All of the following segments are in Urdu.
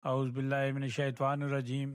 اعوذ باللہ من الشیطان الرجیم،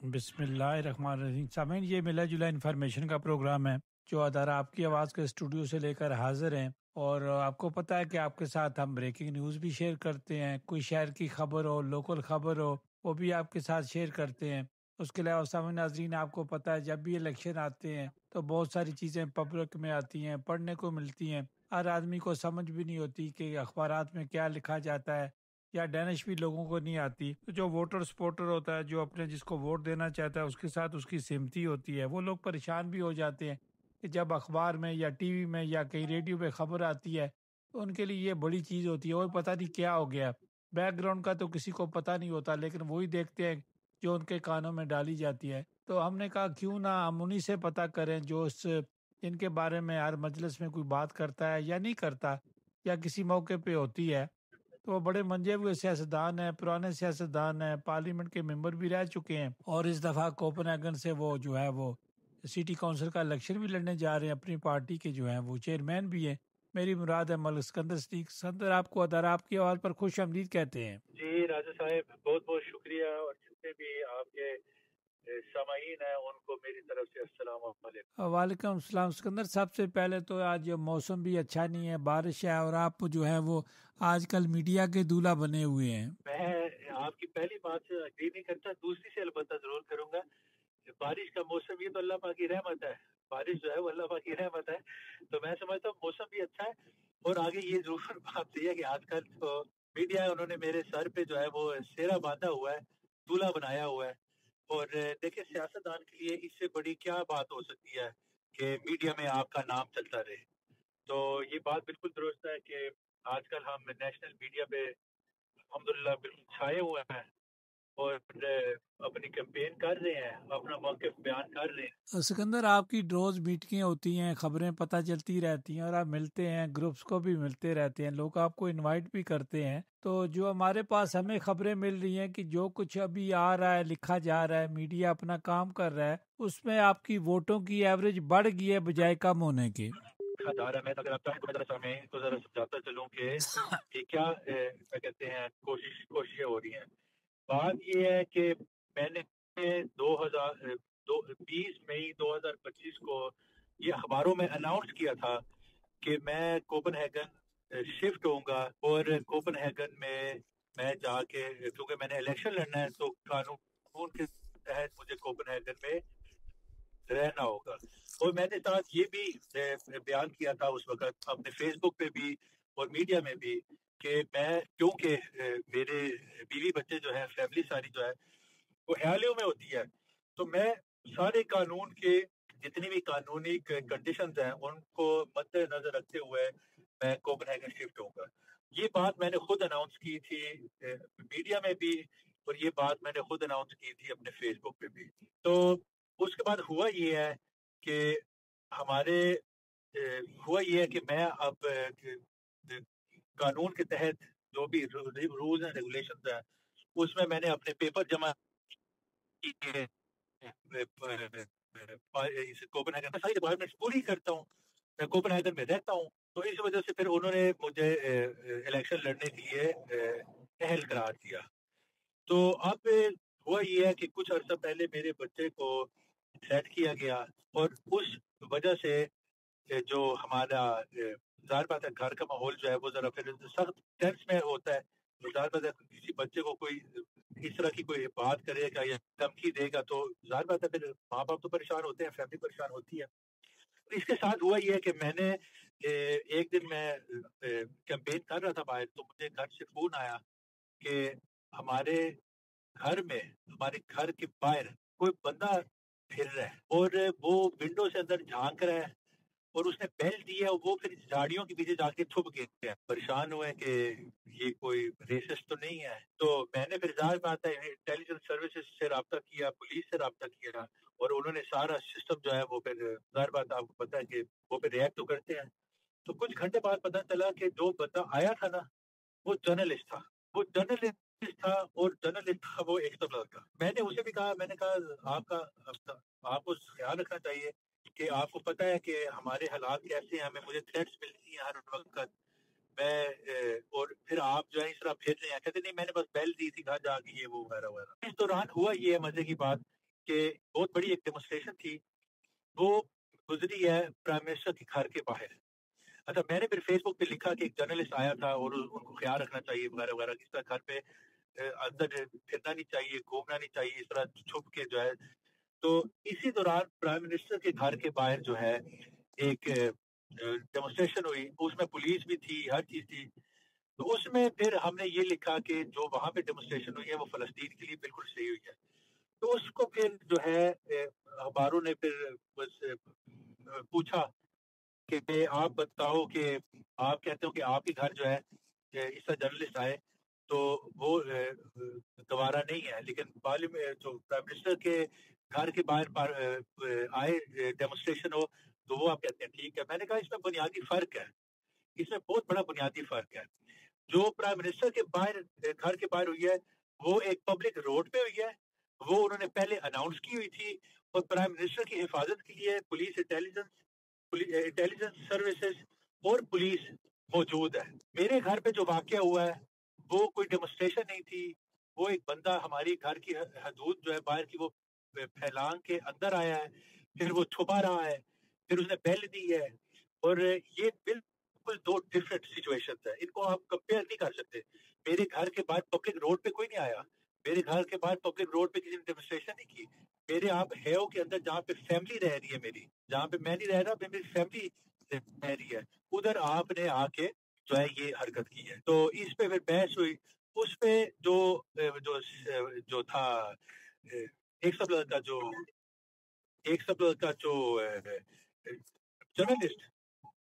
بسم اللہ الرحمن الرحیم۔ سامعین، یہ ملا جلا انفارمیشن کا پروگرام ہے جو ادارہ آپ کی آواز کے اسٹوڈیو سے لے کر حاضر ہیں، اور آپ کو پتہ ہے کہ آپ کے ساتھ ہم بریکنگ نیوز بھی شیئر کرتے ہیں، کوئی شہر کی خبر ہو، لوکل خبر ہو، وہ بھی آپ کے ساتھ شیئر کرتے ہیں۔ اس کے علاوہ سامعین ناظرین، آپ کو پتہ ہے جب بھی الیکشن آتے ہیں تو بہت ساری چیزیں پبلک میں آتی ہیں، پڑھنے کو ملتی ہیں، ہر آدمی کو سمجھ بھی نہیں ہوتی کہ اخبارات میں کیا لکھا جاتا ہے، یا ڈینش بھی لوگوں کو نہیں آتی۔ تو جو ووٹر سپورٹر ہوتا ہے، جو اپنے جس کو ووٹ دینا چاہتا ہے، اس کے ساتھ اس کی سمتی ہوتی ہے، وہ لوگ پریشان بھی ہو جاتے ہیں کہ جب اخبار میں یا ٹی وی میں یا کہیں ریڈیو پہ خبر آتی ہے تو ان کے لیے یہ بڑی چیز ہوتی ہے، اور پتہ نہیں کیا ہو گیا۔ بیک گراؤنڈ کا تو کسی کو پتہ نہیں ہوتا، لیکن وہی دیکھتے ہیں جو ان کے کانوں میں ڈالی جاتی ہے۔ تو ہم نے کہا کیوں نہ ہم انہی سے پتہ کریں جو ان کے بارے میں ہر مجلس میں کوئی بات کرتا ہے یا نہیں کرتا، یا کسی موقع پہ ہوتی ہے۔ تو وہ بڑے منجے ہوئے سیاستدان ہیں، پرانے سیاستدان ہیں، پارلیمنٹ کے ممبر بھی رہ چکے ہیں، اور اس دفعہ کوپن ہیگن سے وہ جو ہے وہ سٹی کونسل کا الیکشن بھی لڑنے جا رہے ہیں، اپنی پارٹی کے جو ہیں وہ چیئرمین بھی ہیں۔ میری مراد ہے ملک سکندر صدیق۔ سکندر، آپ کو ادارہ آپ کی آواز پر خوش آمدید کہتے ہیں۔ جی راجہ صاحب، بہت بہت شکریہ، اور جتنے بھی آپ کے سامعین ہیں ان کو میری طرف سے السلام علیکم۔ وعلیکم السلام۔ سکندر صاحب، سے پہلے تو آج موسم بھی اچھا نہیں ہے، بارش ہے، اور آپ جو ہے وہ آج کل میڈیا کے دولہا بنے ہوئے ہیں۔ میں آپ کی پہلی بات سے اگری نہیں کرتا، دوسری سے البتہ ضرور کروں گا۔ بارش کا موسم، یہ تو اللہ پاک کی رحمت ہے، بارش جو ہے وہ اللہ پاک کی رحمت ہے، تو میں سمجھتا ہوں موسم بھی اچھا ہے۔ اور آگے یہ ضرور بات یہ ہے کہ آج کل تو میڈیا ہے، انہوں نے میرے سر پہ جو ہے وہ سیرا باندھا ہوا ہے، دولہا بنایا ہوا ہے۔ اور دیکھیں، سیاستدان کے لیے اس سے بڑی کیا بات ہو سکتی ہے کہ میڈیا میں آپ کا نام چلتا رہے۔ تو یہ بات بالکل درست ہے کہ آج کل ہم نیشنل میڈیا پہ الحمدللہ بالکل چھائے ہوئے ہیں، اور اپنی کیمپین کر رہے ہیں، اپنا موقف بیان کر رہے ہیں۔ سکندر، آپ کی روز میٹنگیں ہوتی ہیں، خبریں پتہ چلتی رہتی ہیں، اور آپ ملتے ہیں، گروپس کو بھی ملتے رہتے ہیں، لوگ آپ کو انوائٹ بھی کرتے ہیں۔ تو جو ہمارے پاس ہمیں خبریں مل رہی ہیں کہ جو کچھ ابھی آ رہا ہے، لکھا جا رہا ہے، میڈیا اپنا کام کر رہا ہے، اس میں آپ کی ووٹوں کی ایوریج بڑھ گئی ہے بجائے کم ہونے کے۔ میں اگر آپ چاہیں تو میں تو ذرا سمجھاتا چلوں کہ کیا کہتے ہیں کوششیں ہو رہی ہیں۔ بات یہ ہے کہ میں نے 20 مئی 2025 کو یہ اخباروں میں اناؤنس کیا تھا کہ میں کوپن ہیگن شفٹ ہوں گا، اور کوپن ہیگن میں جا کے، کیونکہ میں نے الیکشن لڑنا ہے تو قانون کے تحت مجھے کوپن ہیگن میں رہنا ہوگا۔ اور میں نے ساتھ یہ بھی بیان کیا تھا اس وقت اپنے فیس بک پہ بھی اور میڈیا میں بھی کہ میں، کیونکہ میرے بیوی بچے جو ہے، فیملی ساری جو ہے وہ حیالیوں میں ہوتی ہے، تو میں سارے قانون کے جتنی بھی قانونی کنڈیشنز ہیں ان کو مد نظر رکھتے ہوئے میں کوپن ہیگن شفٹ ہوں گا۔ یہ بات میں نے خود اناؤنس کی تھی میڈیا میں بھی، اور یہ بات میں نے خود اناؤنس کی تھی اپنے فیس بک پہ بھی۔ تو اس کے بعد ہوا یہ ہے کہ میں اب قانون کے تحت جو بھی رولز اینڈ ریگولیشنز ہیں اس میں نے اپنے پیپر جمع کیے، کوپن ہیگن میں ساری ریکوائرمنٹس پوری کرتا ہوں، میں کوپن ہیگن میں رہتا ہوں، تو اس وجہ سے پھر انہوں نے مجھے الیکشن لڑنے کے لیے اہل قرار دیا۔ تو اب ہوا یہ ہے کہ کچھ عرصہ پہلے میرے بچے کو سیٹ کیا گیا، اور اس وجہ سے جو ہمارا ظاہر بات ہے گھر کا ماحول جو ہے وہ ذرا پھر سخت ٹینس میں ہوتا ہے۔ ظاہر بات ہے کسی بچے کو کوئی اس طرح کی کوئی بات کرے گا یا دھمکی دے گا تو ظاہر بات ہے پھر ماں باپ تو پریشان ہوتے ہیں، فیملی پریشان ہوتی ہے۔ اس کے ساتھ ہوا یہ ہے کہ میں نے ایک دن میں کیمپین کر رہا تھا باہر، تو مجھے گھر سے فون آیا کہ ہمارے گھر میں، ہمارے گھر کے باہر کوئی بندہ پھر رہا ہے، اور وہ ونڈو سے اندر جھانک رہا ہے، اور اس نے بیل دی ہے، اور وہ پھر جھاڑیوں کے پیچھے جا کے چھپ گئے ہیں۔ پریشان ہوئے کہ یہ کوئی ریسسٹ تو نہیں ہے، تو میں نے پھر ظاہر بات ہے انٹیلیجنس سروسز سے رابطہ کیا، پولیس سے رابطہ کیا، اور انہوں نے سارا سسٹم جو ہے وہ پھر ظاہر بات آپ کو پتہ ہے کہ وہ پھر ریئیکٹ تو کرتے ہیں۔ تو کچھ گھنٹے بعد پتہ چلا کہ جو بندہ آیا تھا نا وہ جرنلسٹ تھا، وہ جرنلسٹ تھا، اور جرنلسٹ تھا وہ ایک طبلہ کا۔ میں نے اسے بھی کہا، میں نے کہا آپ کو خیال رکھنا چاہیے کہ آپ کو پتہ ہے کہ ہمارے حالات کیسے ہیں، مجھے تھریٹس ملتی ہیں ہر وقت، میں اور پھر آپ جو ہے اس طرح پھر رہے ہیں, کہتے نہیں میں نے بس بیل دی تھی کہاں جا کے یہ وہ وغیرہ وغیرہ. اس دوران ہوا یہ ہے مزے کی بات کہ بہت بڑی ایک ڈیمونسٹریشن تھی, وہ گزری ہے پرائم منسٹر کے گھر کے باہر. اچھا, میں نے پھر فیس بک پہ لکھا کہ ایک جرنلسٹ آیا تھا اور ان کو خیال رکھنا چاہیے وغیرہ وغیرہ, کس طرح گھر پہ اندر پھرنا نہیں چاہیے, گھومنا نہیں چاہیے اس طرح چھپ کے جو ہے. تو اسی دوران پرائم منسٹر کے گھر کے باہر جو ہے ایک ڈیمونسٹریشن ہوئی, اس میں پولیس بھی تھی, ہر چیز تھی. تو اس میں پھر ہم نے یہ لکھا کہ جو وہاں پہ ڈیمونسٹریشن ہوئی ہے وہ فلسطین کے لیے بالکل صحیح ہوئی ہے. تو اس کو پھر جو ہے اخباروں نے پھر بس پوچھا کہ آپ بتاؤ کہ آپ کہتے ہو کہ آپ کے گھر جو ہے اس طرح جرنلسٹ آئے تو وہ گوارا نہیں ہے, لیکن جو پرائم منسٹر کے گھر کے باہر آئے ڈیمونسٹریشن ہو تو وہ آپ کہتے ہیں ٹھیک ہے. میں نے کہا اس میں بنیادی فرق ہے, اس میں بہت بڑا بنیادی فرق ہے. جو پرائم منسٹر کے باہر گھر کے باہر ہوئی ہے وہ ایک پبلک روڈ پہ ہوئی ہے, وہ انہوں نے پہلے اناؤنس کی ہوئی تھی, اور پرائم منسٹر کی حفاظت کے لیے پولیس انٹیلیجنس سروسز اور پولیس موجود ہے. میرے گھر پہ جو واقعہ ہوا ہے وہ کوئی ڈیمونسٹریشن نہیں تھی, وہ ایک بندہ ہماری گھر کی حدود جو ہے باہر کی وہ پھیلان کے اندر آیا ہے, پھر وہ چھپا رہا ہے, پھر اس نے بیل دی ہے. اور یہ بالکل دو ڈفرینٹ سچویشن ہے, ان کو آپ کمپیئر نہیں کر سکتے. میرے گھر کے باہر پبلک روڈ پہ کوئی نہیں آیا, میرے گھر کے باہر پبلک روڈ پہ کسی نے ڈیمونسٹریشن نہیں کی. میرے آپ ہیو کے اندر جہاں پہ فیملی رہ رہی ہے میری, جہاں پہ میں نہیں رہ رہا میری فیملی رہ رہی ہے, ادھر آپ نے آ کے جو ہے یہ حرکت کی ہے. تو اس پہ پھر بحث ہوئی. اس پہ جو تھا ایک سب کا جو جرنلسٹ,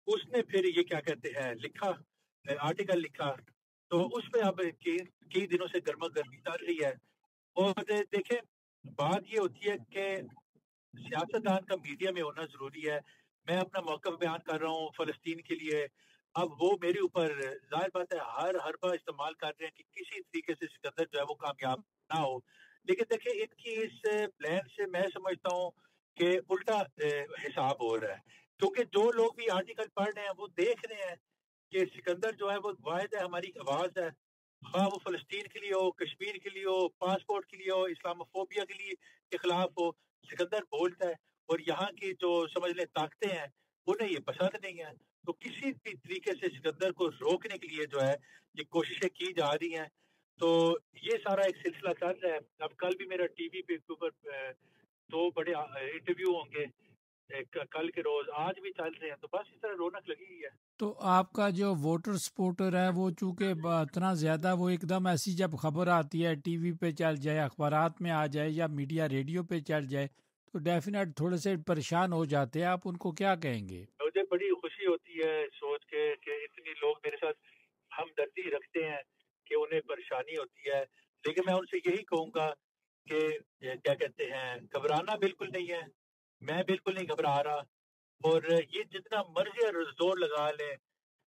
اس نے پھر یہ کیا کہتے ہیں لکھا, آرٹیکل لکھا. تو اس پہ اب کئی دنوں سے گرما گرمی چل رہی ہے. اور دیکھیں بات یہ ہوتی ہے کہ سیاستدان کا میڈیا میں ہونا ضروری ہے. میں اپنا موقف بیان کر رہا ہوں فلسطین کے لیے, اب وہ میرے اوپر ظاہر بات ہے ہر حربہ استعمال کر رہے ہیں کہ کسی طریقے سے سکندر جو ہے وہ کامیاب نہ ہو. لیکن دیکھیں ان کی اس پلان سے میں سمجھتا ہوں کہ الٹا حساب ہو رہا ہے, کیونکہ جو لوگ بھی آرٹیکل پڑھ رہے ہیں وہ دیکھ رہے ہیں کہ سکندر جو ہے وہ واحد ہے, ہماری آواز ہے, خواہ وہ فلسطین کے لیے ہو, کشمیر کے لیے ہو, پاسپورٹ کے لیے ہو, اسلاموفوبیا کے لیے کے خلاف ہو, سکندر بولتا ہے. اور یہاں کی جو سمجھ لیں طاقتیں ہیں انہیں یہ پسند نہیں ہے. تو کسی بھی طریقے سے سکندر کو روکنے کے لیے جو ہے یہ کوششیں کی جا رہی ہیں. تو یہ سارا ایک سلسلہ چل رہا ہے. اب کل بھی میرا ٹی وی پہ اوپر 2 بڑے انٹرویو ہوں گے کل کے روز, آج بھی چل رہے ہیں. تو بس اس طرح رونق لگی ہوئی ہے. تو آپ کا جو ووٹر سپورٹر ہے وہ چونکہ اتنا زیادہ وہ ایک دم ایسی جب خبر آتی ہے ٹی وی پہ چل جائے, اخبارات میں آ جائے یا میڈیا ریڈیو پہ چل جائے تو ڈیفینیٹ تھوڑے سے پریشان ہو جاتے ہیں. آپ ان کو کیا کہیں گے؟ مجھے بڑی خوشی ہوتی ہے سوچ کے کہ اتنی لوگ میرے ساتھ ہمدردی رکھتے ہیں کہ انہیں پریشانی ہوتی ہے. لیکن میں ان سے یہی کہوں گا کہ کیا کہتے ہیں گھبرانا بالکل نہیں ہے, میں بالکل نہیں گھبرا رہا. اور یہ جتنا مرضی زور لگا لیں,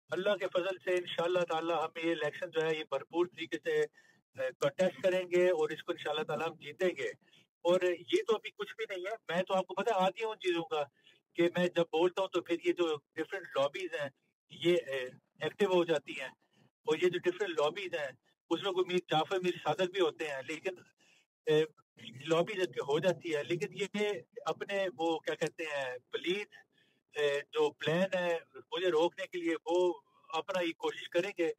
اللہ کے فضل سے انشاءاللہ تعالی ہم یہ الیکشن جو ہے یہ بھرپور طریقے سے کنٹیسٹ کریں گے اور اس کو انشاءاللہ تعالی ہم جیتیں گے. اور یہ تو ابھی کچھ بھی نہیں ہے, میں تو آپ کو پتہ عادی ہوں ان چیزوں کا کہ میں جب بولتا ہوں تو پھر یہ جو ڈفرینٹ لابیز ہیں یہ ایکٹیو ہو جاتی ہیں. اور یہ جو ڈفرینٹ لابیز ہیں اس میں کوئی میر جعفر میر صادق بھی ہوتے ہیں, لیکن لابیز ہو جاتی ہے. لیکن یہ اپنے وہ کیا کہتے ہیں پلیز جو پلان ہے مجھے روکنے کے لیے وہ اپنا یہ کوشش کریں گے.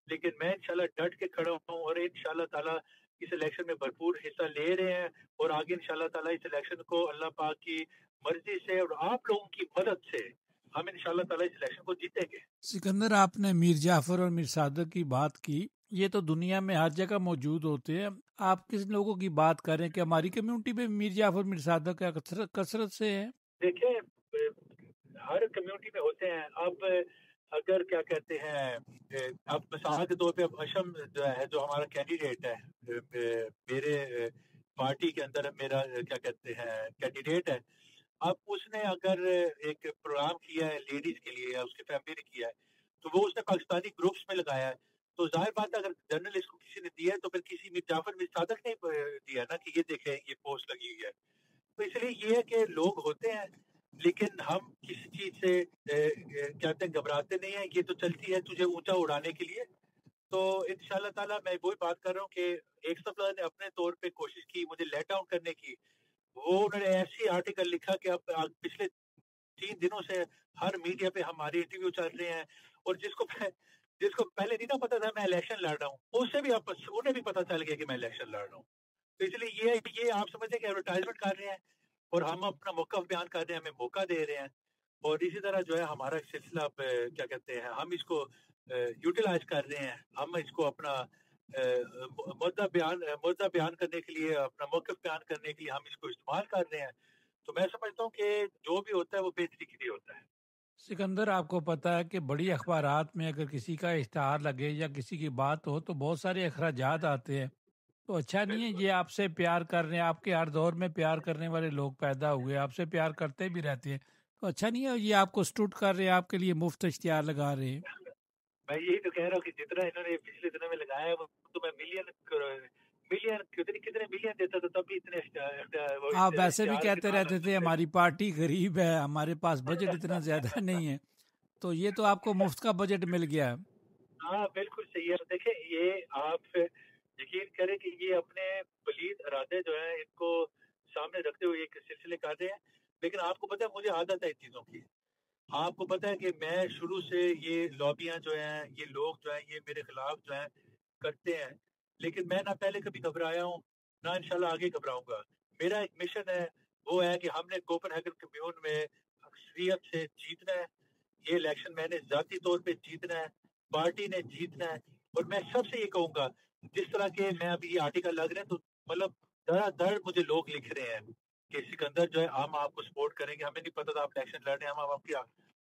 لیکن میں انشاءاللہ ڈٹ کے کھڑا ہوں اور انشاءاللہ تعالی اس الیکشن میں بھرپور حصہ لے رہے ہیں. اور آگے انشاءاللہ تعالی اس الیکشن کو اللہ پاک کی مرضی سے اور آپ لوگوں کی مدد سے ہم انشاءاللہ تعالی اس الیکشن کو جیتیں گے. سکندر, آپ نے میر جعفر اور میر صادق کی بات کی, یہ تو دنیا میں ہر جگہ موجود ہوتے ہیں. آپ کس لوگوں کی بات کر رہے ہیں کہ ہماری کمیونٹی میں میر جعفر میر صادق کثرت سے ہے؟ دیکھیں ہر کمیونٹی میں ہوتے ہیں. اب اگر کیا کہتے ہیں اب مثال کے طور پہ اب اشم جو ہے جو ہمارا کینڈیڈیٹ ہے میرے پارٹی کے اندر میرا کیا کہتے ہیں کینڈیڈیٹ ہے, اب اس نے اگر ایک پروگرام کیا ہے لیڈیز کے لیے یا اس کی فیملی نے کیا ہے تو وہ اس نے پاکستانی گروپس میں لگایا ہے. تو ظاہر بات ہے اگر جرنلسٹ کو کسی نے دیا ہے تو پھر کسی میر جعفر میر صادق نے دیا نا کہ یہ دیکھیں یہ پوسٹ لگی ہوئی ہے. تو اس لیے یہ ہے کہ لوگ ہوتے ہیں لیکن ہم کسی چیز سے کہتے ہیں گھبراتے نہیں ہیں، یہ تو چلتی ہے تجھے اونچا اڑانے کے لیے. تو انشاءاللہ تعالیٰ میں وہی بات کر رہا ہوں کہ ایک سپلائر نے اپنے طور پہ کوشش کی مجھے لیٹ ڈاؤن کرنے کی. وہ انہوں نے ایسی آرٹیکل لکھا کہ اب پچھلے 3 دنوں سے ہر میڈیا پہ ہماری انٹرویو چل رہے ہیں، اور جس کو پہلے نہیں نہ پتا تھا میں الیکشن لڑ رہا ہوں، اس سے بھی انہیں بھی پتا چل گیا کہ میں الیکشن لڑ رہا ہوں. تو اس لیے یہ آپ سمجھتے ہیں کہ ایڈورٹائزمنٹ کر رہے ہیں اور ہم اپنا موقف بیان کر رہے ہیں، ہمیں موقع دے رہے ہیں. اور اسی طرح جو ہے ہمارا سلسلہ کیا کہتے ہیں، ہم اس کو یوٹیلائز کر رہے ہیں، ہم اس کو اپنا مدعا بیان کرنے کے لیے، اپنا موقف بیان کرنے کے لیے ہم اس کو استعمال کر رہے ہیں. تو میں سمجھتا ہوں کہ جو بھی ہوتا ہے وہ بہتری کے لیے ہوتا ہے. سکندر، آپ کو پتہ ہے کہ بڑی اخبارات میں اگر کسی کا اشتہار لگے یا کسی کی بات ہو تو بہت سارے اخراجات آتے ہیں. تو اچھا نہیں ہے یہ آپ سے پیار کر رہے ہیں، آپ کے ہر دور میں پیار کرنے والے لوگ پیدا ہوئے، آپ سے پیار کرتے بھی رہتے ہیں، تو اچھا نہیں ہے یہ آپ کو سٹوٹ کر رہے ہیں، آپ کے لیے مفت اشتہار لگا رہے ہیں. میں یہی تو کہہ رہا ہوں کہ جتنا انہوں نے پچھلے دنوں میں لگایا ہے وہ تو میں ملین کتنے ملین دیتا تھا تب بھی اتنے آپ ویسے بھی اشتہار کے کہتے نام رہتے تھے ہماری پارٹی غریب ہے، ہمارے پاس بجٹ اتنا زیادہ نہیں ہے، تو یہ تو آپ کو مفت کا بجٹ مل گیا ہے. ہاں بالکل صحیح ہے. دیکھیں یہ آپ یقین کریں کہ یہ اپنے پلید ارادے جو ہیں ان کو سامنے رکھتے ہوئے ایک سلسلے کر رہے ہیں، لیکن آپ کو پتہ ہے مجھے عادت ہے ان چیزوں کی. آپ کو پتہ ہے کہ میں شروع سے یہ لابیاں جو ہیں، یہ لوگ جو ہیں یہ میرے خلاف جو ہیں کرتے ہیں، لیکن میں نہ پہلے کبھی گھبرایا ہوں نہ انشاءاللہ آگے گھبراؤں گا. میرا ایک مشن ہے، وہ ہے کہ ہم نے کوپن ہیگن کمیون میں اکثریت سے جیتنا ہے. یہ الیکشن میں نے ذاتی طور پہ جیتنا ہے، پارٹی نے جیتنا ہے. اور میں سب سے یہ کہوں گا، جس طرح کے میں ابھی یہ آرٹیکل لگ رہے ہیں تو مطلب دھڑ مجھے لوگ لکھ رہے ہیں کہ سکندر جو ہے ہم آپ کو سپورٹ کریں گے، ہمیں نہیں پتا تھا آپ الیکشن لڑ رہے ہیں، ہم آپ کی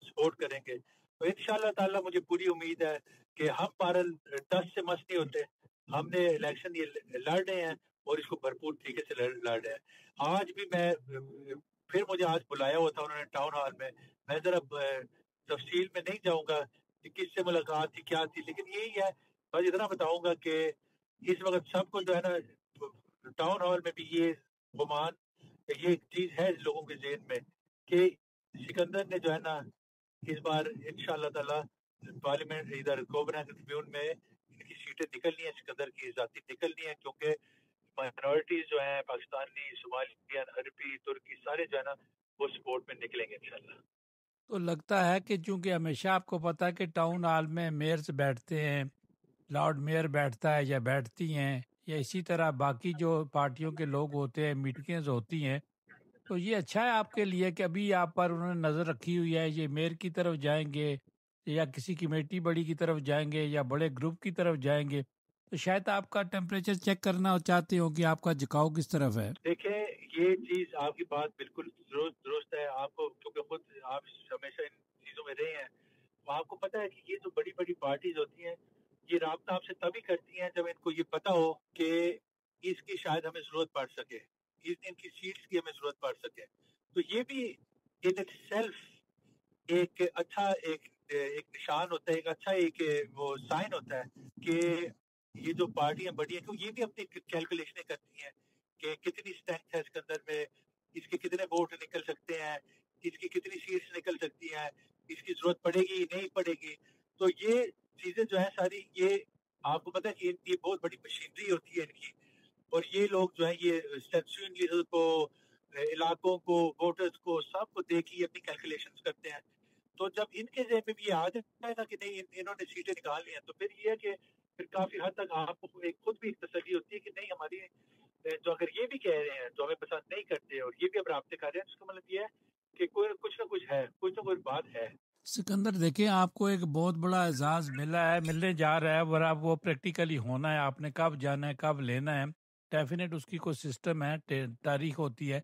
سپورٹ کریں گے. تو انشاءاللہ تعالیٰ مجھے پوری امید ہے کہ ہم پارل 10 سے مس نہیں ہوتے، ہم نے الیکشن یہ لڑ رہے ہیں اور اس کو بھرپور طریقے سے لڑ رہے ہیں. آج بھی میں پھر مجھے آج بلایا ہوا تھا انہوں نے ٹاؤن ہال میں ذرا تفصیل میں نہیں جاؤں گا کہ کس سے ملاقات تھی کیا تھی، لیکن یہی ہے بس اتنا بتاؤں گا کہ اس وقت سب کو جو ہے نا ٹاؤن ہال میں بھی یہ گمان، یہ چیز ہے لوگوں کے ذہن میں کہ سکندر نے جو ہے نا اس بار انشاءاللہ تعالیٰ پارلیمنٹ ادھر کوپنہیگن کمیون میں ان کی سیٹیں نکلنی ہیں، سکندر کی ذاتی نکلنی ہے، کیونکہ مائنورٹیز جو ہیں پاکستانی، صومالیان، عربی، ترکی سارے جو ہے نا وہ سپورٹ میں نکلیں گے انشاءاللہ. تو لگتا ہے کہ چونکہ ہمیشہ آپ کو پتا ہے کہ ٹاؤن ہال میں میئرز بیٹھتے ہیں، لارڈ میئر بیٹھتا ہے یا بیٹھتی ہیں، یا اسی طرح باقی جو پارٹیوں کے لوگ ہوتے ہیں، میٹنگز ہوتی ہیں، تو یہ اچھا ہے آپ کے لیے کہ ابھی آپ پر انہوں نے نظر رکھی ہوئی ہے، یہ میئر کی طرف جائیں گے یا کسی کمیٹی بڑی کی طرف جائیں گے یا بڑے گروپ کی طرف جائیں گے، تو شاید آپ کا ٹیمپریچر چیک کرنا چاہتے ہو کہ آپ کا جھکاؤ کس طرف ہے. دیکھیں یہ چیز آپ کی بات بالکل درست ہے. آپ کو کیونکہ خود آپ ہمیشہ ان چیزوں میں رہے ہیں، تو آپ کو پتہ ہے کہ یہ جو بڑی بڑی پارٹیز ہوتی ہیں یہ رابطہ آپ سے تبھی کرتی ہیں جب ان کو یہ پتا ہو کہ اس کی شاید ہمیں ضرورت پڑ سکے، ان کی سیٹس کی ہمیں ضرورت پڑ سکے. تو یہ بھی ان اٹ سیلف ایک اچھا ایک نشان ہوتا ہے، ایک اچھا ایک وہ سائن ہوتا ہے کہ یہ جو پارٹیاں بڑی ہیں یہ بھی اپنی کیلکولیشنیں کرتی ہیں کہ کتنی اسٹرینتھ ہے اس کے اندر میں، اس کے کتنے ووٹ نکل سکتے ہیں، اس کی کتنی سیٹس نکل سکتی ہیں، اس کی ضرورت پڑے گی نہیں پڑے گی. تو یہ چیزیں جو ہیں ساری یہ آپ کو پتہ ہے کہ یہ بہت بڑی مشینری ہوتی ہے ان کی. اور یہ لوگ جو ہیں یہ اسٹیچوئن کو، علاقوں کو، ووٹرز کو، سب کو دیکھ کے اپنی کیلکولیشنز کرتے ہیں. تو جب ان کے ذہن میں بھی یہ آ جائے نا کہ نہیں انہوں نے سیٹیں نکال لی ہیں، تو پھر یہ ہے کہ پھر کافی حد تک آپ کو خود بھی ایک تسلی ہوتی ہے کہ نہیں ہماری جو اگر یہ بھی کہہ رہے ہیں جو ہمیں پسند نہیں کرتے اور یہ بھی اب رابطے کر رہے ہیں، اس کا مطلب یہ ہے کہ کوئی کچھ نہ کچھ ہے، کچھ نہ کوئی بات ہے. سکندر دیکھیں، آپ کو ایک بہت بڑا اعزاز ملا ہے، ملنے جا رہا ہے، اور اب وہ پریکٹیکلی ہونا ہے، آپ نے کب جانا ہے کب لینا ہے، ڈیفینیٹ اس کی کوئی سسٹم ہے، تاریخ ہوتی ہے.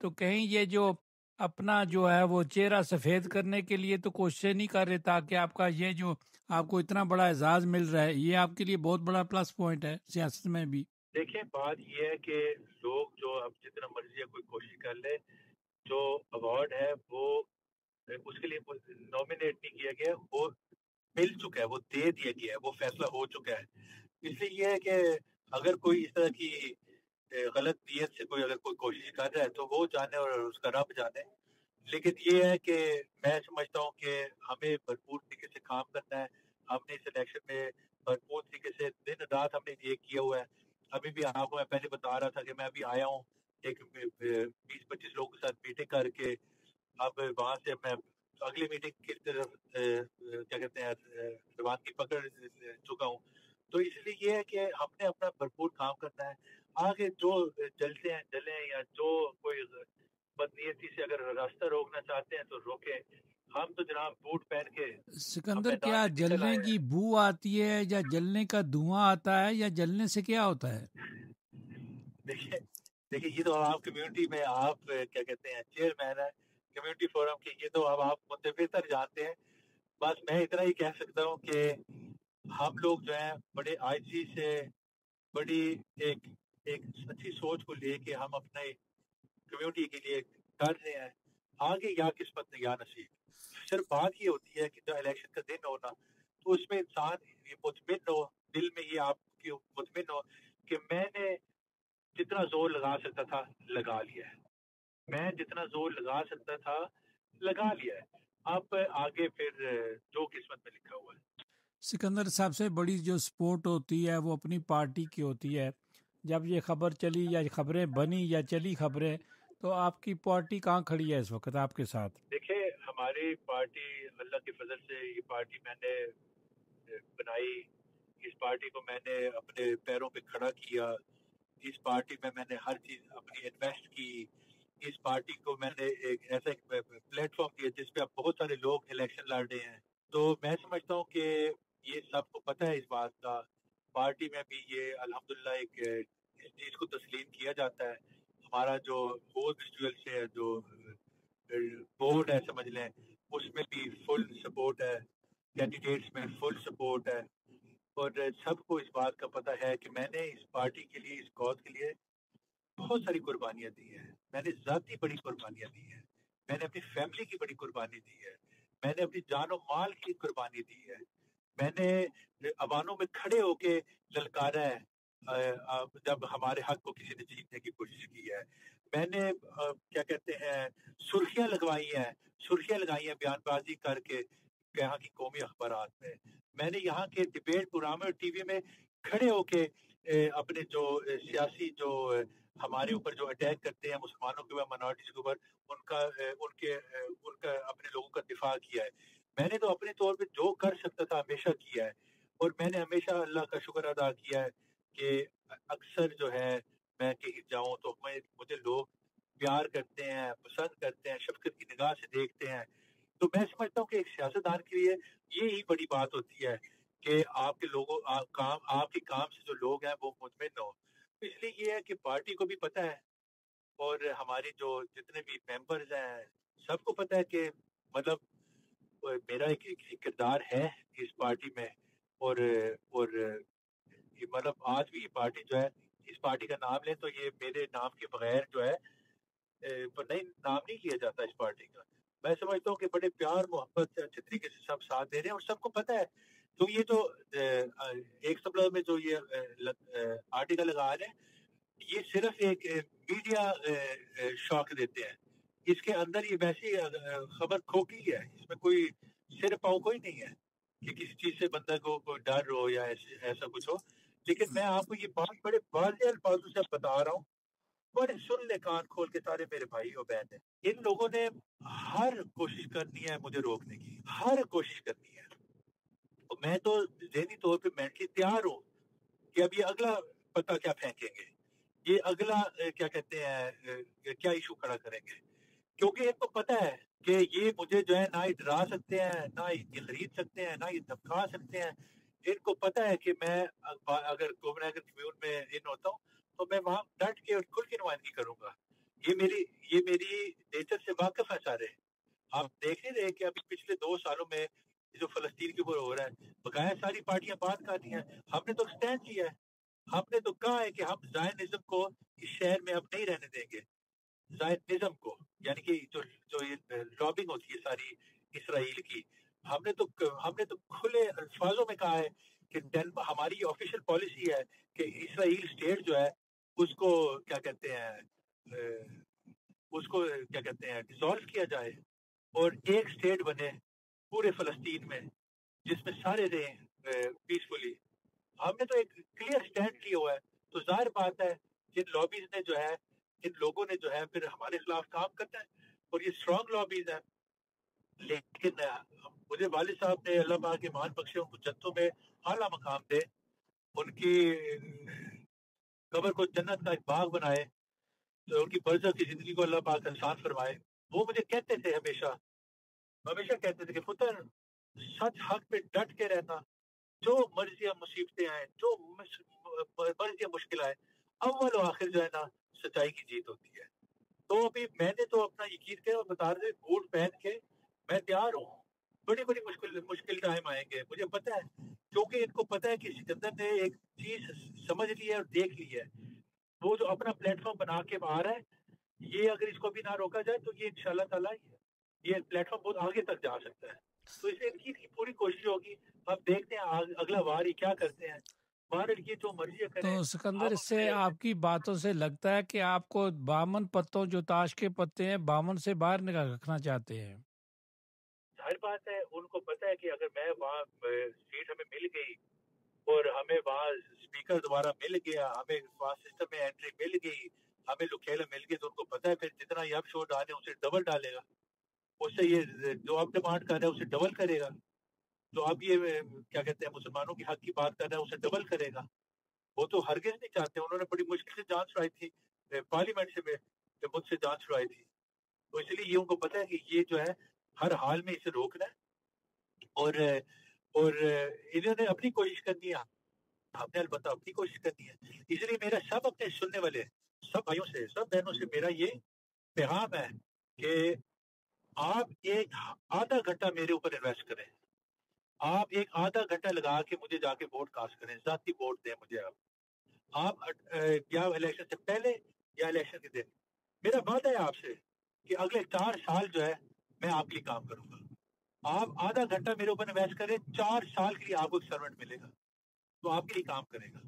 تو کہیں یہ جو اپنا جو ہے وہ چہرہ سفید کرنے کے لیے تو کوششیں نہیں کر رہے تاکہ آپ کا یہ جو آپ کو اتنا بڑا اعزاز مل رہا ہے یہ آپ کے لیے بہت بڑا پلس پوائنٹ ہے سیاست میں بھی. دیکھیں بات یہ ہے کہ لوگ جو اب جتنا مرضی ہے کوئی کوشش کر لے، جو ایوارڈ ہے وہ اس کے لیے نامینیٹ نہیں کیا گیا، وہ مل چکا ہے، وہ دے دیا گیا ہے، وہ فیصلہ ہو چکا ہے. اس لیے یہ ہے کہ اگر کوئی اس طرح کی غلط نیت سے کوئی اگر کوئی کوشش کر رہا ہے تو وہ جانے اور اس کا رب جانے، لیکن یہ ہے کہ میں سمجھتا ہوں کہ ہمیں بھرپور طریقے سے کام کرنا ہے. ہم نے اس الیکشن میں بھرپور طریقے سے دن رات ہم نے یہ کیا ہوا ہے. ابھی بھی آپ کو میں پہلے بتا رہا تھا کہ میں ابھی آیا ہوں ایک 20-25 لوگوں کے ساتھ میٹنگ کر کے. اب وہاں سے میں اگلی میٹنگ کی طرف کیا کہتے ہیں روانگی پکڑ چکا ہوں. تو اس لیے یہ ہے کہ ہم نے اپنا بھرپور کام کرنا ہے. آگے جو جلتے ہیں جلیں یا جو کوئی بدنیتی سے اگر راستہ روکنا چاہتے ہیں تو روکیں. ہم تو جناب بوٹ پہن کے ہم سکندر میدان کیا میں نکل جلنے آئے کی ہیں. بو آتی ہے یا جلنے کا دھواں آتا ہے یا جلنے سے کیا ہوتا ہے؟ دیکھیے یہ تو آپ کمیونٹی میں آپ کیا کہتے ہیں چیئرمین ہے کمیونٹی فورم کی, یہ تو اب آپ مجھ سے بہتر جانتے ہیں. بس میں اتنا ہی کہہ سکتا ہوں کہ ہم لوگ جو ہیں بڑے آجزی سے بڑی ایک اچھی سوچ کو لے کے ہم اپنے کمیونٹی کے لیے کر رہے ہیں. آگے یا قسمت یا نصیب. صرف بات یہ ہوتی ہے کہ جو الیکشن کا دن ہونا تو اس میں انسان یہ مطمئن ہو, دل میں یہ آپ کی مطمئن ہو کہ میں نے جتنا زور لگا سکتا تھا لگا لیا ہے. میں جتنا زور لگا سکتا تھا لگا لیا ہے. اب آگے پھر جو قسمت میں لکھا ہوا ہے. سکندر صاحب سے بڑی جو سپورٹ ہوتی ہے وہ اپنی پارٹی کی ہوتی ہے. جب یہ خبر چلی یا خبریں بنی یا چلی خبریں تو آپ کی پارٹی کہاں کھڑی ہے اس وقت آپ کے ساتھ؟ دیکھیں ہماری پارٹی اللہ کے فضل سے یہ پارٹی میں نے بنائی. اس پارٹی کو میں نے اپنے پیروں پہ کھڑا کیا. اس پارٹی میں میں نے ہر چیز اپنی انویسٹ کی. اس پارٹی کو میں نے ایک ایسا پلیٹ فارم دیا جس پہ اب بہت سارے لوگ الیکشن لڑ رہے ہیں. تو میں سمجھتا ہوں کہ یہ سب کو پتہ ہے اس بات کا. پارٹی میں بھی یہ الحمدللہ ایک اس چیز کو تسلیم کیا جاتا ہے. ہمارا جو سے ہے جو بورڈ ہے سمجھ لیں اس میں بھی فل سپورٹ ہے, کینڈیڈیٹس میں فل سپورٹ ہے. اور سب کو اس بات کا پتہ ہے کہ میں نے اس پارٹی کے لیے اس کاز کے لیے بہت ساری قربانیاں دی ہیں. میں نے ذاتی بڑی قربانیاں دی ہیں. میں نے اپنی فیملی کی بڑی قربانی دی ہے. میں نے اپنی جان و مال کی قربانی دی ہے. میں نے عوانوں میں کھڑے ہو کے للکارا ہے جب ہمارے حق کو کسی نے جیتنے کی کوشش کی ہے. میں نے کیا کہتے ہیں سرخیاں لگوائی ہیں بیان بازی کر کے یہاں کی قومی اخبارات میں. میں نے یہاں کے ڈیبیٹ پروگرام اور ٹی وی میں کھڑے ہو کے اپنے جو سیاسی جو ہمارے اوپر جو اٹیک کرتے ہیں مسلمانوں کے اوپر مائنورٹیز کے اوپر ان کا اپنے لوگوں کا دفاع کیا ہے. میں نے تو اپنے طور پہ جو کر سکتا تھا ہمیشہ کیا ہے. اور میں نے ہمیشہ اللہ کا شکر ادا کیا ہے کہ اکثر جو ہے میں کہیں جاؤں تو مجھے لوگ پیار کرتے ہیں, پسند کرتے ہیں, شفقت کی نگاہ سے دیکھتے ہیں. تو میں سمجھتا ہوں کہ ایک سیاستدان کے لیے یہی بڑی بات ہوتی ہے کہ آپ کے لوگوں آپ کے کام سے جو لوگ ہیں وہ مطمئن ہو. اس لیے یہ ہے کہ پارٹی کو بھی پتہ ہے اور ہماری جو جتنے بھی ممبرز ہیں سب کو پتہ ہے کہ مطلب میرا ایک کردار ہے اس پارٹی میں. اور یہ مطلب آج بھی یہ پارٹی جو ہے اس پارٹی کا نام لیں تو یہ میرے نام کے بغیر جو ہے نہیں نام نہیں لیا جاتا اس پارٹی کا. میں سمجھتا ہوں کہ بڑے پیار محبت سے اچھے طریقے سے سب ساتھ دے رہے ہیں اور سب کو پتہ ہے. تو یہ جو ایک سبلہ میں جو یہ آرٹیکل لگا رہے ہیں یہ صرف ایک میڈیا شوق دیتے ہیں. اس کے اندر یہ ویسی خبر کھوکھی ہے, اس میں کوئی سر پاؤ کوئی نہیں ہے کہ کسی چیز سے بندہ کو کوئی ڈر ہو یا ایسا کچھ ہو. لیکن میں آپ کو یہ بات بڑے واضح الفاظوں سے بتا رہا ہوں, بڑے سن لے کان کھول کے سارے میرے بھائی اور بہن ہیں. ان لوگوں نے ہر کوشش کرنی ہے مجھے روکنے کی, ہر کوشش کرنی ہے. میں تو ذہنی طور پہ مینٹلی تیار ہوں کہ اب یہ اگلا پتہ کیا پھینکیں گے, یہ اگلا کیا کہتے ہیں کیا ایشو کھڑا کریں گے. کیونکہ ان کو پتہ ہے کہ یہ مجھے جو ہے نہ ہی ڈرا سکتے ہیں, نہ ہی خرید سکتے ہیں, نہ ہی دھمکا سکتے ہیں. ان کو پتہ ہے کہ میں اگر کوپن کمیون میں ان ہوتا ہوں تو میں وہاں ڈٹ کے اور کھل کے نمائندگی کروں گا. یہ میری نیچر سے واقف ہے سارے. آپ دیکھ نہیں رہے کہ ابھی پچھلے 2 سالوں میں جو فلسطین کے اوپر ہو رہا ہے بقایا ساری پارٹیاں بات کرتی ہیں. ہم نے تو اسٹینڈ لیا ہے, ہم نے تو کہا ہے کہ ہم زائنزم کو اس شہر میں اب نہیں رہنے دیں گے. زائنزم کو یعنی کہ جو یہ لابنگ ہوتی ہے ساری اسرائیل کی, ہم نے تو کھلے الفاظوں میں کہا ہے کہ ہماری آفیشیل پالیسی ہے کہ اسرائیل اسٹیٹ جو ہے اس کو کیا کہتے ہیں اس کو کیا کہتے ہیں ڈیزالو کیا جائے اور ایک اسٹیٹ بنے پورے فلسطین میں جس میں سارے رہیں پیسفلی. ہم نے تو ایک کلیئر اسٹینڈ لیا ہوا ہے. تو ظاہر بات ہے جن لابیز نے جو ہے ان لوگوں نے جو ہے پھر ہمارے خلاف کام کرنا ہے اور یہ اسٹرانگ لابیز ہیں. لیکن مجھے والد صاحب نے اللہ پاک کے مان بخشے ان کو جنتوں میں اعلیٰ مقام دے, ان کی قبر کو جنت کا ایک باغ بنائے, تو ان کی برزخ کی زندگی کو اللہ پاک آسان فرمائے. وہ مجھے کہتے تھے ہمیشہ کہتے تھے کہ پتر سچ حق پہ ڈٹ کے رہنا, جو مرضی مصیبتیں آئیں, جو مرضی مشکل آئے, اول و آخر جو ہے نا سچائی کی جیت ہوتی ہے. تو ابھی میں نے تو اپنا یقین کیا اور بتا رہے بوٹ پہن کے میں تیار ہوں. بڑی بڑی مشکل ٹائم آئیں گے, مجھے پتا ہے, کیونکہ ان کو پتا ہے کہ سکندر نے ایک چیز سمجھ لی ہے اور دیکھ لی ہے. وہ جو اپنا پلیٹ فارم بنا کے آ رہا ہے, یہ اگر اس کو بھی نہ روکا جائے تو یہ انشاءاللہ تعالیٰ یہ پلیٹ فارم بہت آگے تک جا سکتا ہے. تو اس لیے ان کی پوری کوشش ہوگی. اب دیکھتے ہیں اگلا وار یہ کیا کرتے ہیں. یہ جو مرضی کریں. تو سکندر, اس سے آپ کی باتوں سے لگتا ہے کہ آپ کو بامن پتوں جو تاش کے پتے ہیں بامن سے باہر نکال رکھنا چاہتے ہیں. ظاہر بات ہے ان کو پتا ہے کہ اگر میں وہاں سیٹ ہمیں مل گئی اور ہمیں وہاں اسپیکر دوبارہ مل گیا, ہمیں وہاں سسٹم میں انٹری مل گئی, ہمیں لکھیلا مل گئی, تو ان کو پتا ہے پھر جتنا یہ اب شو ڈالے اسے ڈبل ڈالے گا. اس سے یہ جو آپ ڈیمانڈ کر رہے ہیں اسے ڈبل کرے گا. تو اب یہ کیا کہتے ہیں مسلمانوں کی حق کی بات کر رہا ہے اسے ڈبل کرے گا. وہ تو ہرگز نہیں چاہتے. انہوں نے بڑی مشکل سے جان چھڑائی تھی پارلیمنٹ سے, مجھ سے جان چھڑائی تھی. تو اس لیے یہ ان کو پتا ہے کہ یہ جو ہے ہر حال میں اسے روکنا ہے, اور انہوں نے اپنی کوشش کرنی ہے, ہم نے البتہ اپنی کوشش کرنی ہے. اس لیے میرا سب اپنے سننے والے سب بھائیوں سے سب بہنوں سے میرا یہ پیغام ہے کہ آپ ایک آدھا گھنٹہ میرے اوپر انویسٹ کریں. آپ ایک آدھا گھنٹہ لگا کے مجھے جا کے ووٹ کاسٹ کریں, ذاتی ووٹ دیں مجھے. آپ یا الیکشن سے پہلے یا الیکشن کے دن. میرا وعدہ ہے آپ سے کہ اگلے 4 سال جو ہے میں آپ کے لیے کام کروں گا. آپ آدھا گھنٹہ میرے اوپر انویسٹ کریں, 4 سال کے لیے آپ کو ایک سرونٹ ملے گا جو آپ کے لیے کام کرے گا,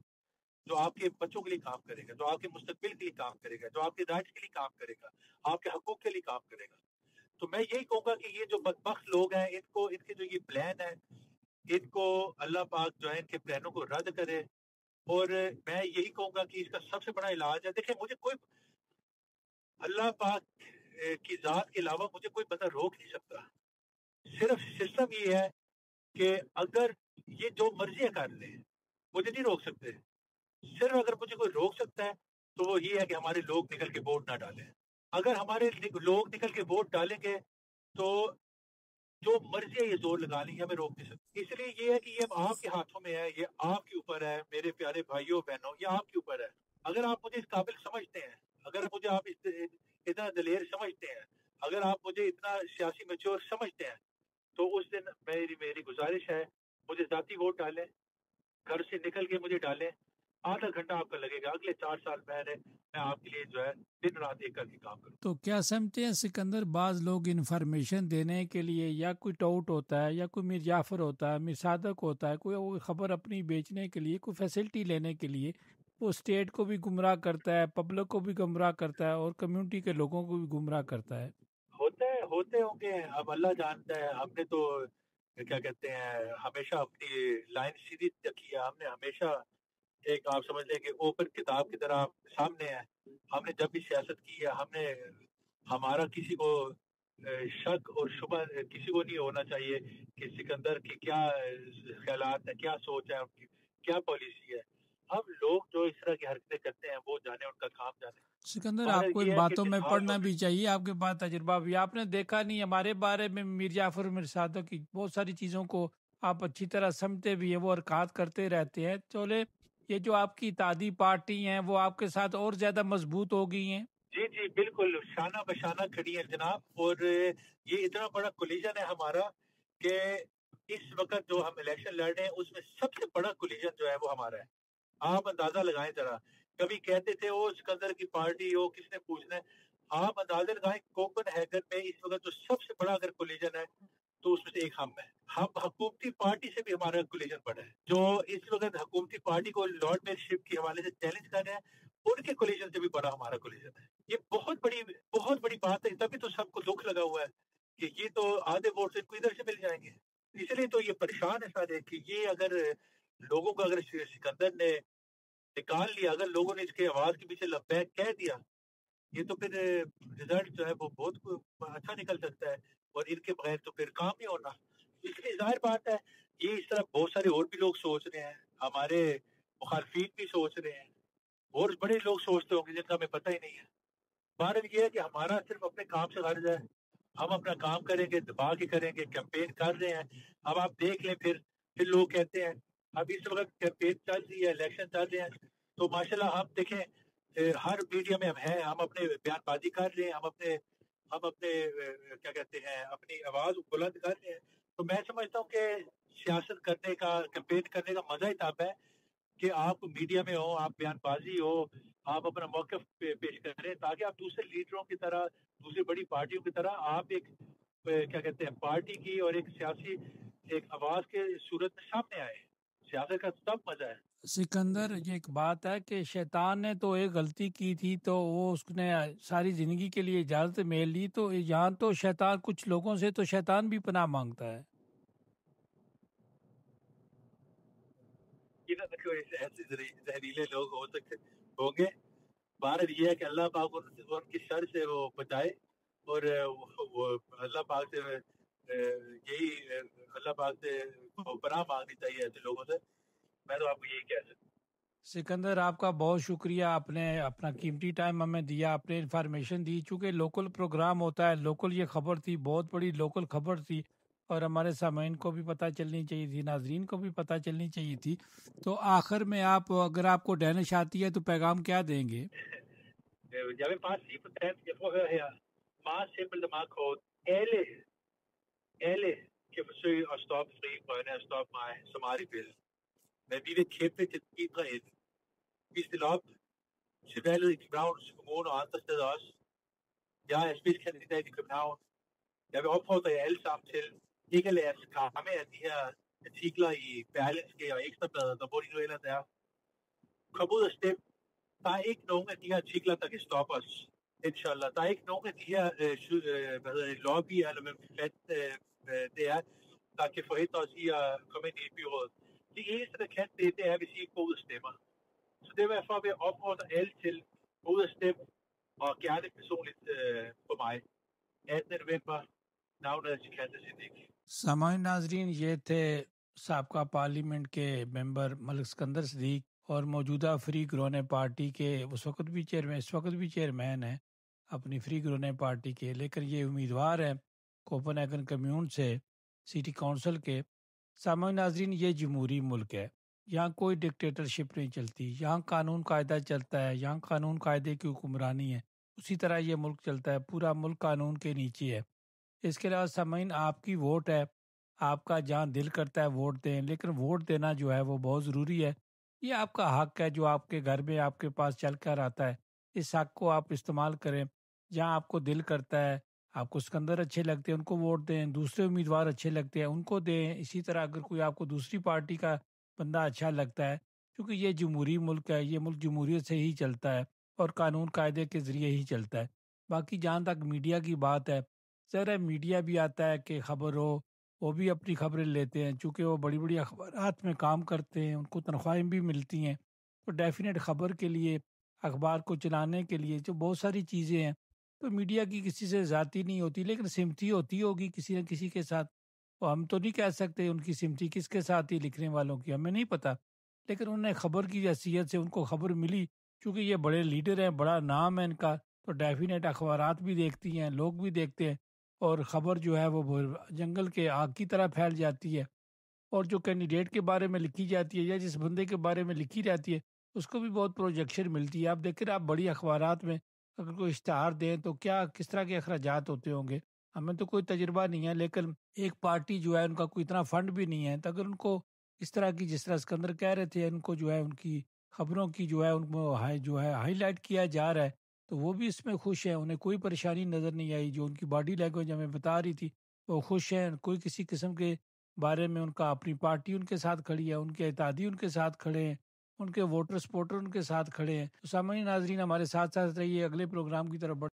جو آپ کے بچوں کے لیے کام کرے گا, جو آپ کے مستقبل کے لیے کام کرے گا, جو آپ کے رائٹس کے لیے کام کرے گا, آپ کے حقوق کے لیے کام کرے گا. تو میں یہی کہوں گا کہ یہ جو بدبخت لوگ ہیں ان کے جو یہ پلان ہے, ان کو اللہ پاک جو ہے ان کے پلانوں کو رد کرے. اور میں یہی کہوں گا کہ اس کا سب سے بڑا علاج ہے, دیکھیں مجھے کوئی اللہ پاک کی ذات کے علاوہ مجھے کوئی بندہ روک نہیں سکتا. صرف سسٹم یہ ہے کہ اگر یہ جو مرضی کر لیں مجھے نہیں روک سکتے. صرف اگر مجھے کوئی روک سکتا ہے تو وہ یہ ہے کہ ہمارے لوگ نکل کے ووٹ نہ ڈالیں. اگر ہمارے لوگ نکل کے ووٹ ڈالیں گے تو جو مرضی ہے یہ زور لگا لیں, ہمیں روک نہیں سکتے. اس لیے یہ ہے کہ یہ آپ کے ہاتھوں میں ہے, یہ آپ کے اوپر ہے میرے پیارے بھائیوں بہنوں, یہ آپ کے اوپر ہے. اگر آپ مجھے اس قابل سمجھتے ہیں, اگر مجھے آپ اتنا دلیر سمجھتے ہیں, اگر آپ مجھے اتنا سیاسی میچور سمجھتے ہیں, تو اس دن میری گزارش ہے مجھے ذاتی ووٹ ڈالیں, گھر سے نکل کے مجھے ڈالیں. آدھا گھنٹہ آپ کا لگے گا, اگلے 4 سال میں آپ کے لیے جو ہے دن رات ایک کر کے کام کروں. تو کیا سمجھتے ہیں سکندر, بعض لوگ انفارمیشن دینے کے لیے یا کوئی ٹاؤٹ ہوتا ہے یا کوئی میر جعفر ہوتا ہے, میر صادق ہوتا ہے, کوئی خبر اپنی بیچنے کے لیے, کوئی فیسلٹی لینے کے لیے وہ اسٹیٹ کو بھی گمراہ کرتا ہے, پبلک کو بھی گمراہ کرتا ہے اور کمیونٹی کے لوگوں کو بھی گمراہ کرتا ہے. ہوتے ہوں گے, اب اللہ جانتا ہے. ہم نے تو کیا کہتے ہیں ہمیشہ اپنی لائن سیدھی رکھی ہے. ہم نے ہمیشہ ایک آپ سمجھ لیں کہ اوپن کتاب کی طرح سامنے ہے. ہم نے جب بھی سیاست کی ہے, ہم نے ہمارا کسی کو شک اور شبہ کسی کو نہیں ہونا چاہیے کہ سکندر کی کیا خیالات ہیں, کیا سوچ ہے, ان کی کیا پالیسی ہے. ہم لوگ جو اس طرح کی حرکتیں کرتے ہیں وہ جانے, ان کا کام جانے. سکندر, آپ کو ان باتوں میں پڑھنا بھی چاہیے, آپ کے پاس تجربہ بھی. آپ نے دیکھا نہیں ہمارے بارے میں میر جعفر اور میر صادق کی بہت ساری چیزوں کو آپ اچھی طرح سمجھتے بھی ہیں, وہ حرکات کرتے رہتے ہیں. چلے یہ جو آپ کی اتحادی پارٹی ہیں وہ آپ کے ساتھ اور زیادہ مضبوط ہو گئی ہیں. جی بالکل شانہ بشانہ کھڑی ہے جناب. اور یہ اتنا بڑا کولیجن ہے ہمارا کہ اس وقت جو ہم الیکشن لڑ رہے ہیں اس میں سب سے بڑا کولیجن جو ہے وہ ہمارا ہے. آپ اندازہ لگائیں ذرا. کبھی کہتے تھے وہ سکندر کی پارٹی ہو, کس نے پوچھنا ہے. آپ اندازہ لگائیں کوپن ہیگن میں اس وقت جو سب سے بڑا اگر کولیجن ہے تو اس میں سے ایک ہم ہے. ہم حکومتی پارٹی سے بھی ہمارا کولیجن بڑا ہے. جو اس وقت حکومتی پارٹی کو لارڈ میئر شپ کے حوالے سے چیلنج کر رہے ہیں ان کے کولیجن سے بھی بڑا ہمارا کولیجن ہے. یہ بہت بڑی بات ہے. تبھی تو سب کو دکھ لگا ہوا ہے کہ یہ تو آدھے ووٹ ان کو ادھر سے مل جائیں گے. اس لیے تو یہ پریشان ہے سارے کہ یہ اگر لوگوں کو اگر سکندر نے نکال لیا, اگر لوگوں نے اس کے آواز کے پیچھے لبیک کہہ دیا, یہ تو پھر رزلٹ جو ہے وہ بہت اچھا نکل سکتا ہے, اور ان کے بغیر تو پھر کام نہیں ہونا. اس لیے ظاہر بات ہے یہ اس طرح بہت سارے اور بھی لوگ سوچ رہے ہیں, ہمارے مخالفین بھی سوچ رہے ہیں, اور بڑے لوگ سوچتے ہوں گے جن کا ہمیں پتہ ہی نہیں ہے. بہرحال یہ ہے کہ ہمارا صرف اپنے کام سے غرض ہے, ہم اپنا کام کریں گے, دبا کے کریں گے, کیمپین کر رہے ہیں. اب آپ دیکھ لیں پھر لوگ کہتے ہیں اب اس وقت کیمپین چل رہی ہے, الیکشن چل رہے ہیں, تو ماشاءاللہ ہم دیکھیں ہر میڈیا میں ہم ہیں, ہم اپنے بیان بازی کر رہے ہیں, ہم اپنے کیا کہتے ہیں اپنی آواز بلند کر رہے ہیں. تو میں سمجھتا ہوں کہ سیاست کرنے کا, کیمپین کرنے کا مزہ ہی تب ہے کہ آپ میڈیا میں ہو, آپ بیان بازی ہو, آپ اپنا موقف پیش کریں, تاکہ آپ دوسرے لیڈروں کی طرح, دوسری بڑی پارٹیوں کی طرح آپ ایک کیا کہتے ہیں پارٹی کی اور ایک سیاسی ایک آواز کے صورت میں سامنے آئے. سیاست کا تب مزہ ہے. سکندر, یہ ایک بات ہے کہ شیطان نے تو ایک غلطی کی تھی تو وہ اس نے ساری زندگی کے لیے اجازت میل لی, تو یہاں تو شیطان کچھ لوگوں سے تو شیطان بھی پناہ مانگتا ہے. ایسے زہریلے لوگ ہو سکتے ہوں گے. بہرحال یہ ہے کہ اللہ پاک ان کی شر سے وہ بچائے, اور وہ اللہ پاک سے یہی اللہ پاک سے پناہ مانگنی چاہیے ایسے لوگوں سے. میں تو آپ کو یہی کہہ سکتا ہوں. سکندر, آپ کا بہت شکریہ, آپ نے اپنا قیمتی ٹائم ہمیں دیا, آپ نے انفارمیشن دی. چونکہ لوکل پروگرام ہوتا ہے, لوکل یہ خبر تھی, بہت بڑی لوکل خبر تھی, اور ہمارے سامعین کو بھی پتہ چلنی چاہیے تھی, ناظرین کو بھی پتہ چلنی چاہیے تھی. تو آخر میں آپ, اگر آپ کو ڈینش آتی ہے تو پیغام کیا دیں گے؟ Ja, wir passen 7% hier vorher meget simpelt og meget kort. Alle kan forsøge at stoppe Frie Grønne og stoppe mig så meget de vil. Men vi vil kæmpe til den indre ende. Vi stiller op til valget i Københavns Kommune og andre steder også. Jeg er spidskandidat i København. Jeg vil opfordre jer alle sammen til ikke at lade jer skræmme af de her artikler i Berlingske og Ekstrabladet, og hvor de nu ellers er. Kom ud og stem. Der er ikke nogen af de her artikler, der kan stoppe os. Inshallah. Der er ikke nogen af de her lobbyer, eller hvad det er, der kan forhindre os i at komme ind i byrådet. Det eneste, der kan det er, hvis I ikke går ud og stemmer. Så det er derfor, at jeg opfordrer alle til at gå ud og stemme, og gerne personligt på mig. 18. november, navnet er Sikander Siddiq. سامعین ناظرین, یہ تھے سابقہ پارلیمنٹ کے ممبر ملک سکندر صدیق, اور موجودہ فری گرونے پارٹی کے اس وقت بھی چیئرمین ہیں اپنی فری گرونے پارٹی کے, لیکن یہ امیدوار ہیں کوپن ہیگن کمیون سے سٹی کونسل کے. سامعین ناظرین, یہ جمہوری ملک ہے, یہاں کوئی ڈکٹیٹرشپ نہیں چلتی, یہاں قانون قاعدہ چلتا ہے, یہاں قانون قاعدے کی حکمرانی ہے, اسی طرح یہ ملک چلتا ہے, پورا ملک قانون کے نیچے ہے. اس کے علاوہ سامعین, آپ کی ووٹ ہے, آپ کا جہاں دل کرتا ہے ووٹ دیں, لیکن ووٹ دینا جو ہے وہ بہت ضروری ہے. یہ آپ کا حق ہے جو آپ کے گھر میں آپ کے پاس چل کر آتا ہے, اس حق کو آپ استعمال کریں. جہاں آپ کو دل کرتا ہے, آپ کو سکندر اچھے لگتے ہیں ان کو ووٹ دیں, دوسرے امیدوار اچھے لگتے ہیں ان کو دیں. اسی طرح اگر کوئی آپ کو دوسری پارٹی کا بندہ اچھا لگتا ہے, کیونکہ یہ جمہوری ملک ہے, یہ ملک جمہوریت سے ہی چلتا ہے اور قانون قاعدے کے ذریعے ہی چلتا ہے. باقی جہاں تک میڈیا کی بات ہے, ذرا میڈیا بھی آتا ہے کہ خبر ہو, وہ بھی اپنی خبریں لیتے ہیں, چونکہ وہ بڑی بڑی اخبارات میں کام کرتے ہیں, ان کو تنخواہیں بھی ملتی ہیں, تو ڈیفینیٹ خبر کے لیے, اخبار کو چلانے کے لیے جو بہت ساری چیزیں ہیں, تو میڈیا کی کسی سے ذاتی نہیں ہوتی, لیکن سمتی ہوتی ہوگی کسی نہ کسی کے ساتھ. تو ہم تو نہیں کہہ سکتے ان کی سمتی کس کے ساتھ ہی, لکھنے والوں کی ہمیں نہیں پتہ, لیکن انہیں خبر کی حیثیت سے ان کو خبر ملی, چونکہ یہ بڑے لیڈر ہیں, بڑا نام ہے ان کا, تو ڈیفینیٹ اخبارات بھی دیکھتی ہیں, لوگ بھی دیکھتے ہیں, اور خبر جو ہے وہ جنگل کے آگ کی طرح پھیل جاتی ہے. اور جو کینڈیڈیٹ کے بارے میں لکھی جاتی ہے یا جس بندے کے بارے میں لکھی جاتی ہے, اس کو بھی بہت پروجیکشن ملتی ہے. آپ دیکھیں, آپ بڑی اخبارات میں اگر کوئی اشتہار دیں تو کس طرح کے اخراجات ہوتے ہوں گے. ہمیں تو کوئی تجربہ نہیں ہے, لیکن ایک پارٹی جو ہے ان کا کوئی اتنا فنڈ بھی نہیں ہے, تو اگر ان کو اس طرح کی, جس طرح سکندر کہہ رہے تھے, ان کو جو ہے ان کی خبروں کی جو ہے ان کو ہائی لائٹ کیا جا رہا ہے, تو وہ بھی اس میں خوش ہیں, انہیں کوئی پریشانی نظر نہیں آئی. جو ان کی باڈی لینگویج ہمیں بتا رہی تھی, وہ خوش ہیں, کوئی کسی قسم کے بارے میں ان کا, اپنی پارٹی ان کے ساتھ کھڑی ہے, ان کے اتحادی ان کے ساتھ کھڑے ہیں, ان کے ووٹر سپورٹر ان کے ساتھ کھڑے ہیں. تو سامعین ناظرین ہمارے ساتھ ساتھ رہیے, اگلے پروگرام کی طرف